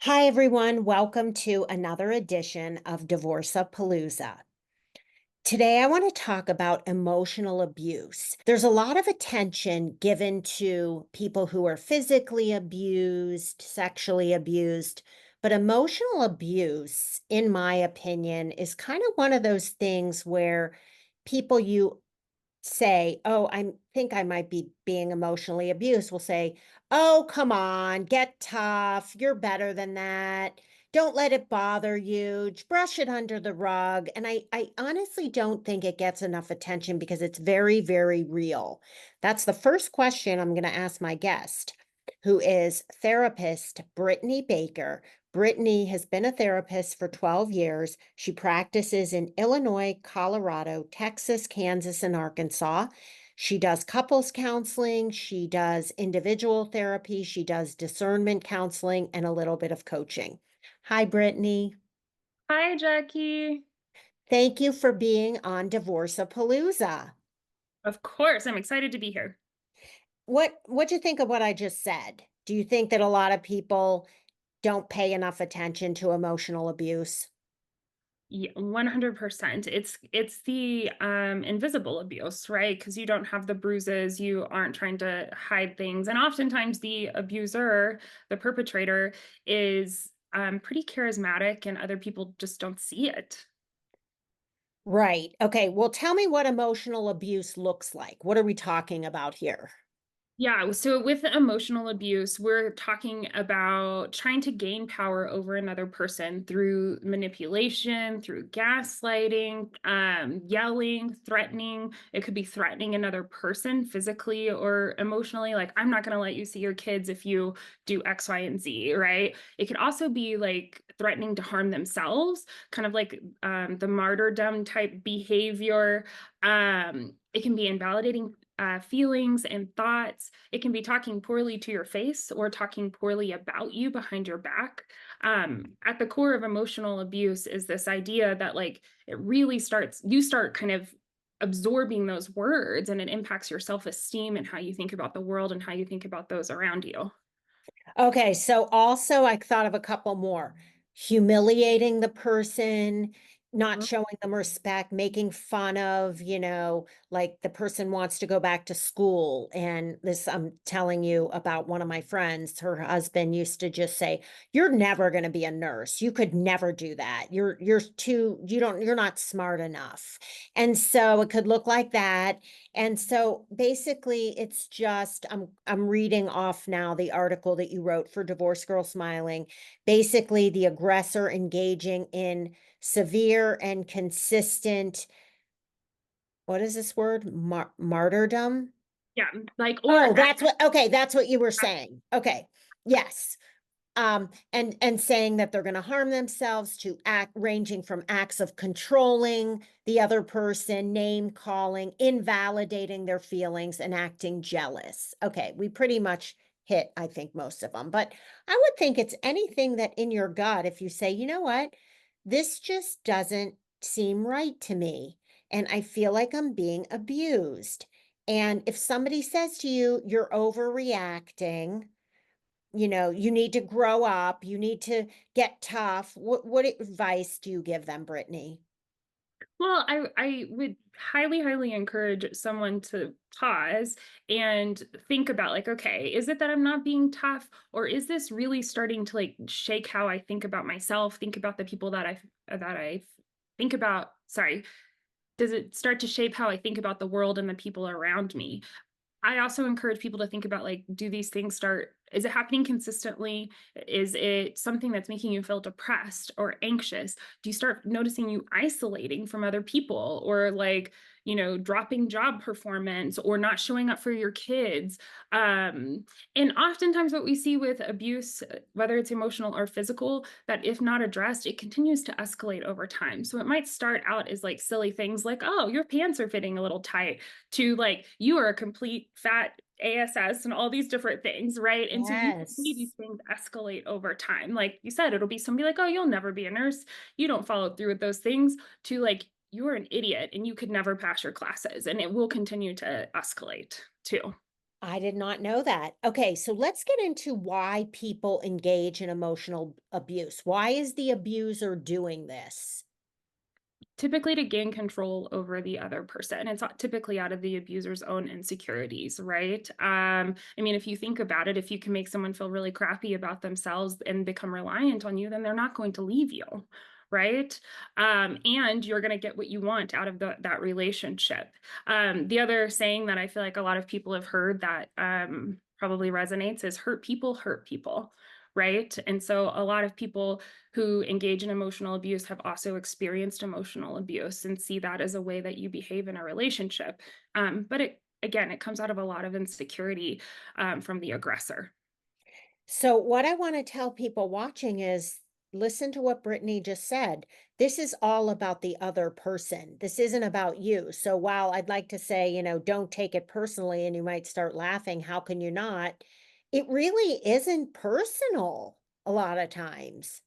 Hi, everyone. Welcome to another edition of Divorce-a-Palooza. Today, I want to talk about emotional abuse. There's a lot of attention given to people who are physically abused, sexually abused, but emotional abuse, in my opinion, is kind of one of those things where people you say, "Oh, I think I might be being emotionally abused," will say, "Oh, come on, get tough. You're better than that. Don't let it bother you. Brush it under the rug." And I honestly don't think it gets enough attention because it's very, very real. That's the first question I'm going to ask my guest, who is therapist Brittany Baker. Brittany has been a therapist for 12 years. She practices in Illinois, Colorado, Texas, Kansas, and Arkansas. She does couples counseling, she does individual therapy, she does discernment counseling, and a little bit of coaching. Hi, Brittany. Hi, Jackie. Thank you for being on Divorce-a-Palooza. Of course, I'm excited to be here. What'd you think of what I just said? Do you think that a lot of people don't pay enough attention to emotional abuse? Yeah, 100%. It's the invisible abuse, right? Because you don't have the bruises, you aren't trying to hide things. And oftentimes the abuser, the perpetrator, is pretty charismatic and other people just don't see it. Right. Okay. Well, tell me what emotional abuse looks like. What are we talking about here? Yeah, so with emotional abuse, we're talking about trying to gain power over another person through manipulation, through gaslighting, yelling, threatening. It could be threatening another person physically or emotionally, like, I'm not going to let you see your kids if you do X, Y, and Z, right? It could also be like threatening to harm themselves, kind of like the martyrdom type behavior. It can be invalidating feelings and thoughts. It can be talking poorly to your face or talking poorly about you behind your back. At the core of emotional abuse is this idea that, like, it really starts, you start kind of absorbing those words and it impacts your self esteem and how you think about the world and how you think about those around you. Okay, so also I thought of a couple more. Humiliating the person, not showing them respect, making fun of, like the person wants to go back to school. And this, I'm telling you about one of my friends. Her husband used to just say, "You're never going to be a nurse. You could never do that. You're not smart enough." And so it could look like that. And so basically it's just I'm reading off now the article that you wrote for Divorce Girl Smiling. Basically the aggressor engaging in severe and consistent, what is this word? Martyrdom? Yeah, like, or Oh, that's what you were saying. Okay. Yes. And saying that they're going to harm themselves, to act ranging from acts of controlling the other person, name calling, invalidating their feelings, and acting jealous. Okay, we pretty much hit, I think, most of them. But I would think it's anything that in your gut, if you say, "You know what, this just doesn't seem right to me, and I feel like I'm being abused." And if somebody says to you, "You're overreacting, you need to grow up, you need to get tough." What advice do you give them, Brittany? well, I would highly, highly encourage someone to pause and think about, like, okay, is it that I'm not being tough, or is this really starting to, like, shake how I think about myself, think about the people that I think about, sorry, does it start to shape how I think about the world and the people around me? I also encourage people to think about, like, do these things start, is it happening consistently? Is it something that's making you feel depressed or anxious? Do you start noticing you isolating from other people, or, like, dropping job performance or not showing up for your kids? And oftentimes what we see with abuse, whether it's emotional or physical, that if not addressed, it continues to escalate over time. So it might start out as like silly things like, oh, your pants are fitting a little tight, to like, you are a complete fat ass and all these different things, right? And so you can see these Yes. things escalate over time. Like you said, it'll be somebody like, oh, you'll never be a nurse, you don't follow through with those things, to like, you're an idiot and you could never pass your classes, and it will continue to escalate too. I did not know that. Okay, so let's get into why people engage in emotional abuse. Why is the abuser doing this? Typically to gain control over the other person. It's not typically out of the abuser's own insecurities, right? I mean, if you think about it, if you can make someone feel really crappy about themselves and become reliant on you, then they're not going to leave you, right? And you're going to get what you want out of that relationship. The other saying that I feel like a lot of people have heard that probably resonates is hurt people, right? And so a lot of people who engage in emotional abuse have also experienced emotional abuse and see that as a way that you behave in a relationship. But it comes out of a lot of insecurity from the aggressor. So, what I want to tell people watching is listen to what Brittany just said. This is all about the other person. This isn't about you. So, while I'd like to say, don't take it personally and you might start laughing, how can you not? It really isn't personal a lot of times.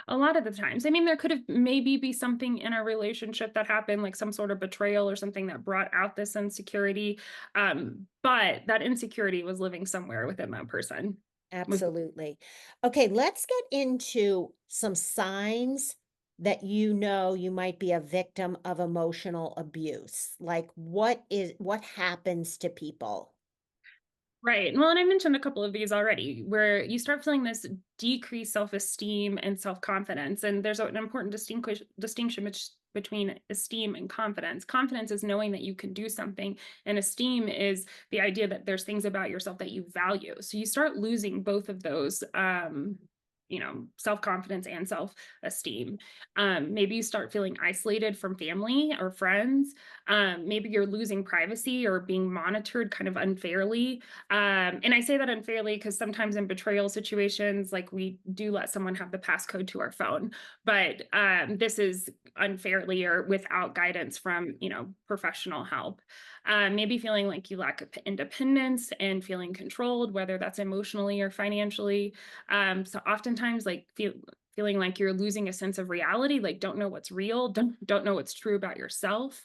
A lot of the times, I mean, there could have maybe be something in a relationship that happened, like some sort of betrayal or something that brought out this insecurity. But that insecurity was living somewhere within that person. Was Absolutely. Okay, let's get into some signs that you might be a victim of emotional abuse. Like what happens to people? Right. Well, and I mentioned a couple of these already, where you start feeling this decreased self-esteem and self-confidence. And there's an important distinction between esteem and confidence. Confidence is knowing that you can do something, and esteem is the idea that there's things about yourself that you value. So you start losing both of those, self-confidence and self-esteem. Maybe you start feeling isolated from family or friends. Maybe you're losing privacy or being monitored kind of unfairly, and I say that unfairly because sometimes in betrayal situations, like we do let someone have the passcode to our phone, but this is unfairly or without guidance from, professional help. Maybe feeling like you lack independence and feeling controlled, whether that's emotionally or financially. So oftentimes, like feeling like you're losing a sense of reality, like don't know what's real, don't know what's true about yourself.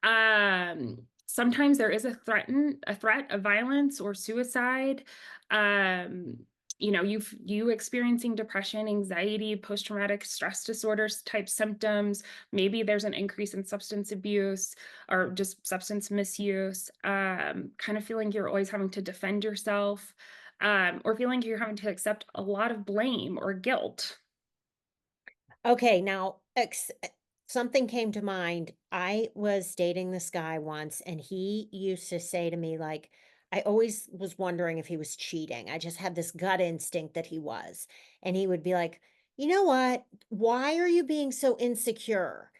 Sometimes there is a threat of violence or suicide. Um, you experiencing depression, anxiety, post-traumatic stress disorders type symptoms. Maybe there's an increase in substance abuse or just substance misuse. Kind of feeling you're always having to defend yourself, or feeling you're having to accept a lot of blame or guilt. Okay, now something came to mind. I was dating this guy once, and he used to say to me, like, I always was wondering if he was cheating. I just had this gut instinct that he was. And he would be like, you know what? Why are you being so insecure?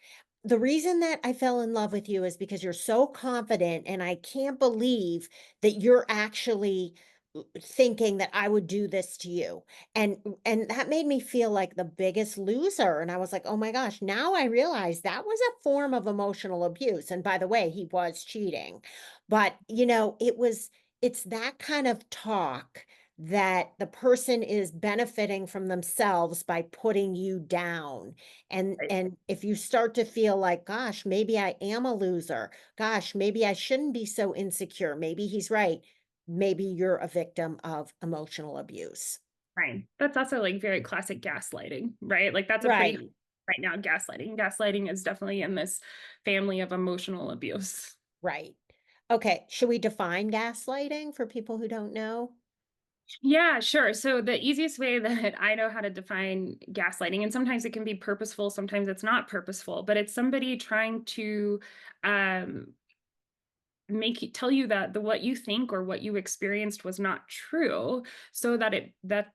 The reason that I fell in love with you is because you're so confident, and I can't believe that you're actually thinking that I would do this to you. And that made me feel like the biggest loser, and I was like, "Oh my gosh, now I realize that was a form of emotional abuse." And by the way, he was cheating. But, it's that kind of talk that the person is benefiting from themselves by putting you down. And if you start to feel like, "Gosh, maybe I am a loser. Gosh, maybe I shouldn't be so insecure. Maybe he's right." Maybe you're a victim of emotional abuse. Right. That's also like very classic gaslighting, right? Like that's a pretty Right, right now gaslighting. Gaslighting is definitely in this family of emotional abuse. right. Okay, should we define gaslighting for people who don't know? Yeah, sure. So the easiest way that I know how to define gaslighting, and sometimes it can be purposeful, sometimes it's not purposeful, but it's somebody trying to um, tell you that the what you think or what you experienced was not true, so that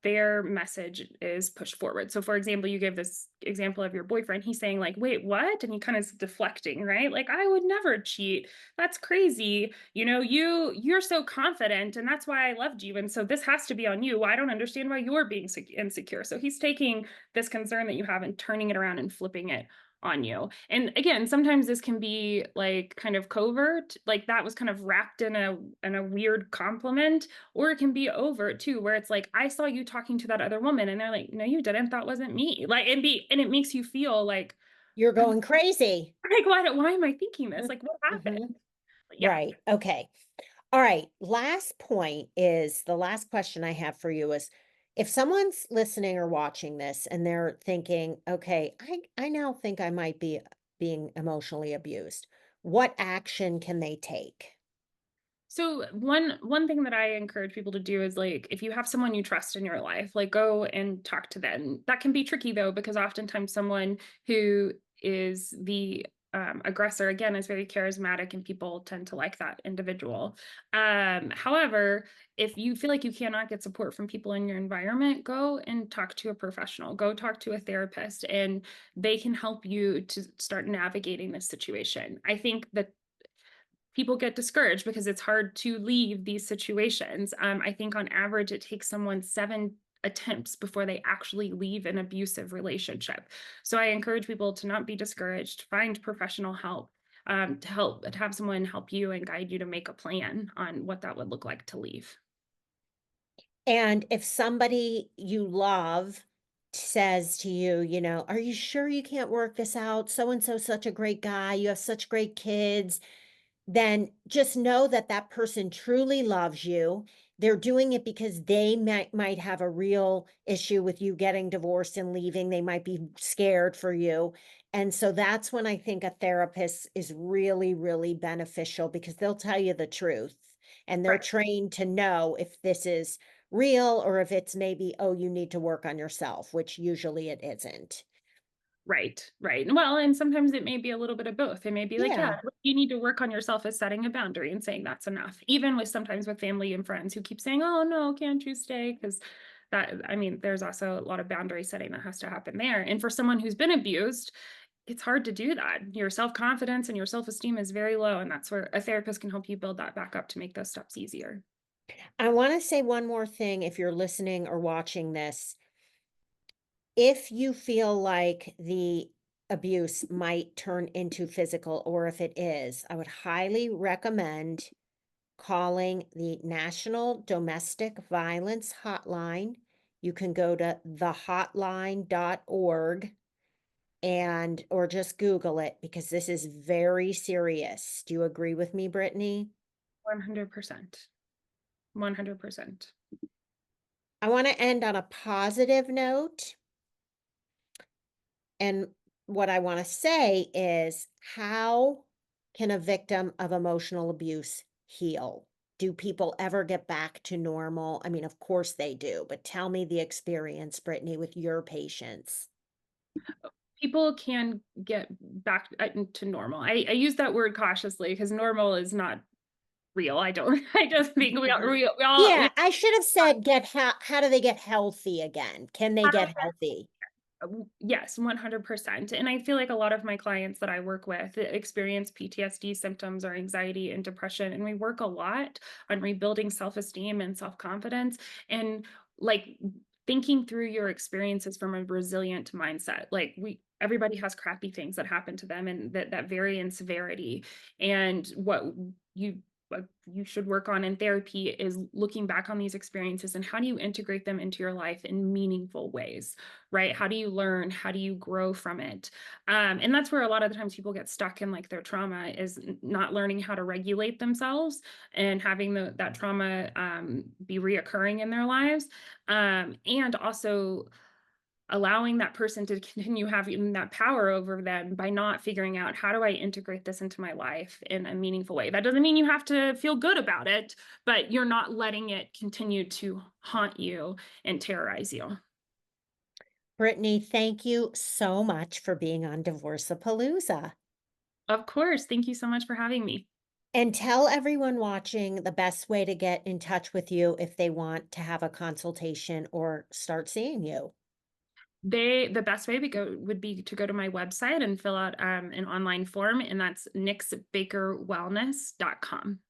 their message is pushed forward. So for example, you gave this example of your boyfriend. He's saying like, wait, what? And he kind of is deflecting, right? Like, I would never cheat. That's crazy. You're so confident, and that's why I loved you, and so this has to be on you. I don't understand why you're being insecure. So he's taking this concern that you have and turning it around and flipping it on you. And again, sometimes this can be like kind of covert, like that was kind of wrapped in a weird compliment, or it can be overt too, where it's like, I saw you talking to that other woman, and they're like, no, you didn't. That wasn't me. Like, and it makes you feel like, You're I'm going crazy. like, why am I thinking this? Mhm, Like, what happened? mhm. But yeah. Right, okay. All right, last point is the last question I have for you is if someone's listening or watching this and they're thinking, okay, I now think I might be being emotionally abused, what action can they take? So one thing that I encourage people to do is like if you have someone you trust in your life, like go and talk to them. That can be tricky though, because oftentimes someone who is the aggressor again is very charismatic and people tend to like that individual. However, if you feel like you cannot get support from people in your environment, go and talk to a professional, go talk to a therapist, and they can help you to start navigating this situation. I think that people get discouraged because it's hard to leave these situations. I think on average, it takes someone 7 attempts before they actually leave an abusive relationship. So I encourage people to not be discouraged, find professional help, to have someone help you and guide you to make a plan on what that would look like to leave. And if somebody you love says to you, are you sure you can't work this out? So and so such a great guy. You have such great kids. Then just know that that person truly loves you. They're doing it because they might have a real issue with you getting divorced and leaving. They might be scared for you. And so that's when I think a therapist is really, really beneficial because they'll tell you the truth and they're Right. trained to know if this is real or if it's maybe, oh, you need to work on yourself, which usually it isn't. Right, right. Well, and sometimes it may be a little bit of both. It may be like, yeah, Yeah. what you need to work on yourself is setting a boundary and saying that's enough. Even with sometimes with family and friends who keep saying, "Oh no, can't you stay?" Because that, I mean, there's also a lot of boundary setting that has to happen there. And for someone who's been abused, it's hard to do that. Your self-confidence and your self-esteem is very low, and that's where a therapist can help you build that back up to make those steps easier. I want to say one more thing if you're listening or watching this. If you feel like the abuse might turn into physical, or if it is, I would highly recommend calling the National Domestic Violence Hotline. You can go to thehotline.org and or just Google it because this is very serious. Do you agree with me, Brittany? 100%. 100%. I want to end on a positive note. And what I wanna say is, how can a victim of emotional abuse heal? Do people ever get back to normal? I mean, of course they do, but tell me the experience, Brittany, with your patients. People can get back to normal. I use that word cautiously because normal is not real. I don't I just think we Yeah, I should have said get how do they get healthy again? Can they get healthy? Yes, 100%. And I feel like a lot of my clients that I work with experience PTSD symptoms or anxiety and depression. And we work a lot on rebuilding self esteem and self confidence and like thinking through your experiences from a resilient mindset. Like everybody has crappy things that happen to them and that vary in severity. And you what you should work on in therapy is looking back on these experiences and how do you integrate them into your life in meaningful ways, right? How do you learn? How do you grow from it? And that's where a lot of the times people get stuck in like their trauma is not learning how to regulate themselves and having that trauma be reoccurring in their lives. And also allowing that person to continue having that power over them by not figuring out how do I integrate this into my life in a meaningful way. That doesn't mean you have to feel good about it, but you're not letting it continue to haunt you and terrorize you. Brittany, thank you so much for being on Divorceapalooza. Of course. Thank you so much for having me. And tell everyone watching the best way to get in touch with you if they want to have a consultation or start seeing you. The best way would be to go to my website and fill out an online form, and that's nixbakerwellness.com.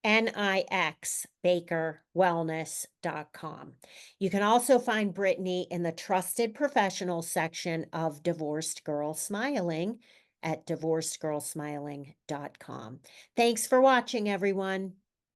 nixbakerwellness.com. You can also find Brittany in the trusted professional section of Divorced Girl Smiling at divorcedgirlsmiling.com. Thanks for watching, everyone.